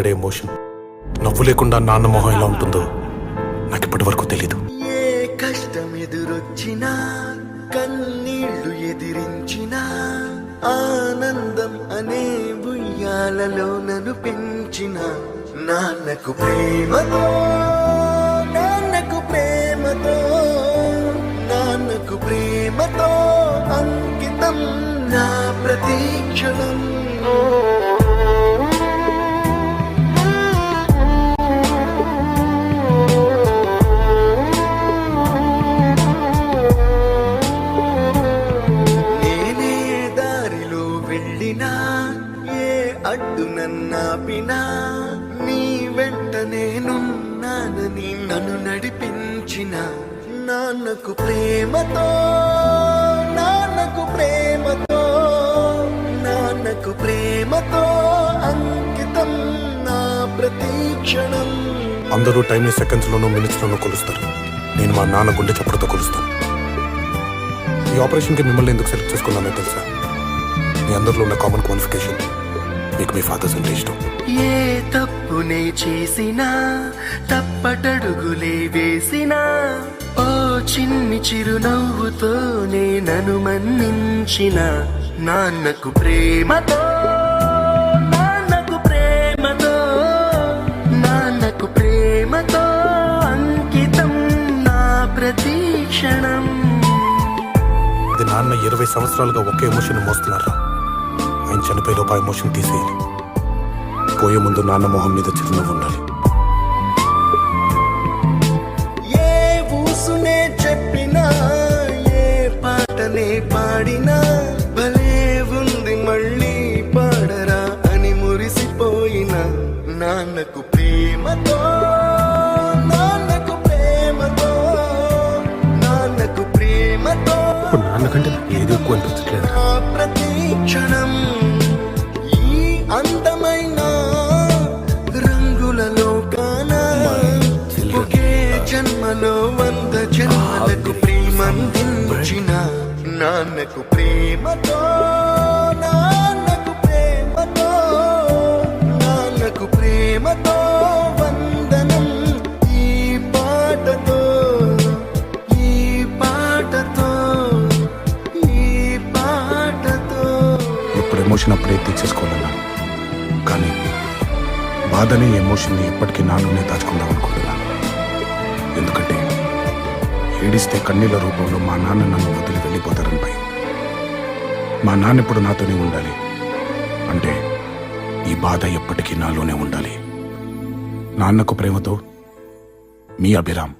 భయపడే ఎమోషన్. నవ్వు లేకుండా నాన్న మొహం ఎలా ఉంటుందో నాకు ఇప్పటి వరకు తెలీదు. ఏ కష్టం ఎదురొచ్చినా, కన్నీళ్లు ఎదిరించినా, ఆనందం అనే ఉయ్యాలలో నన్ను పెంచిన నాన్నకు ప్రేమతో, నాన్నకు ప్రేమతో, నాన్నకు ప్రేమతో అంకితం నా ప్రతీక్షణం. నేనే దారిలో వెళ్ళినా, ఏ అడ్డు నన్నాపినా, నీ వెంట నేనున్నానని నన్ను నడిపించిన నాన్నకు ప్రేమతో, నాన్నకు ప్రేమతో, నాన్నకు ప్రేమతో అంకితం నా ప్రతీక్షణం. అందరూ టైంని సెకండ్స్ లోనూ మినిట్స్ లోనూ కొలుస్తారు. నేను మా నాన్న గుండె చప్పటితో కొలుస్తాను. ఈ ఆపరేషన్కి మిమ్మల్ని ఎందుకు సెలెక్ట్ చేసుకున్నానో తెలుసా? మీ అందరిలో ఉన్న కామన్ క్వాలిఫికేషన్, మీకు మీ ఫాదర్స్ అంటే ఇష్టం. ఏ తప్పునే చేసినా, తప్పటడుగులే వేసినా, ఓ చిన్ని చిరునవ్వుతోనే నన్ను మన్నించిన నాన్నకు ప్రేమతో, నాన్నకు ప్రేమతో, నాన్నకు ప్రేమతో అంకితం నా ప్రతీక్షణం. అది నాన్న 20 సంవత్సరాలుగా ఒకే ఎమోషన్ మోస్తున్నారా? ఆయన చనిపోయేలోపు ఆ ఎమోషన్ తీసేయాలి. పోయే ముందు నాన్న మొహం మీద చిరునవ్వు ఉండాలి. ఏ ఊసునే చెప్పినా, ఏ పాటనే పాడినా, భలే ఉంది మళ్ళీ పాడరా అని మురిసిపోయిన నాన్నకు ప్రేమతో, నాన్నకు ప్రేమతో, నాన్నకు ప్రేమతో నాన్నకంటే ఏది ఎక్కువ అనిపించట్లేదు. నా ప్రతీక్షణం. ఈ అందమైన రంగులలో కానా, ఒకే జన్మలో 100 జన్మలకు ప్రేమందించిన నాన్నకు ప్రేమతో, నాన్నకు ప్రేమతో, నాన్నకు ప్రేమతో వందనం. ఈ పాటతో, ఈ పాటతో, ఈ పాటతో. ఇప్పుడు ఎమోషన్ అప్పుడే తీసేసుకోవాలన్నా, కానీ బాధని ఎమోషన్ని ఎప్పటికీ నాలోనే దాచుకుందాం అనుకుంటున్నాను. ఎందుకంటే ఏడిస్తే కన్నీళ్ళ రూపంలో మా నాన్న నన్ను వదిలి వెళ్ళిపోతారని భయం. మా నాన్న ఇప్పుడు నాతోనే ఉండాలి అంటే ఈ బాధ ఎప్పటికీ నాలోనే ఉండాలి. నాన్నకు ప్రేమతో, మీ అభిరామ్.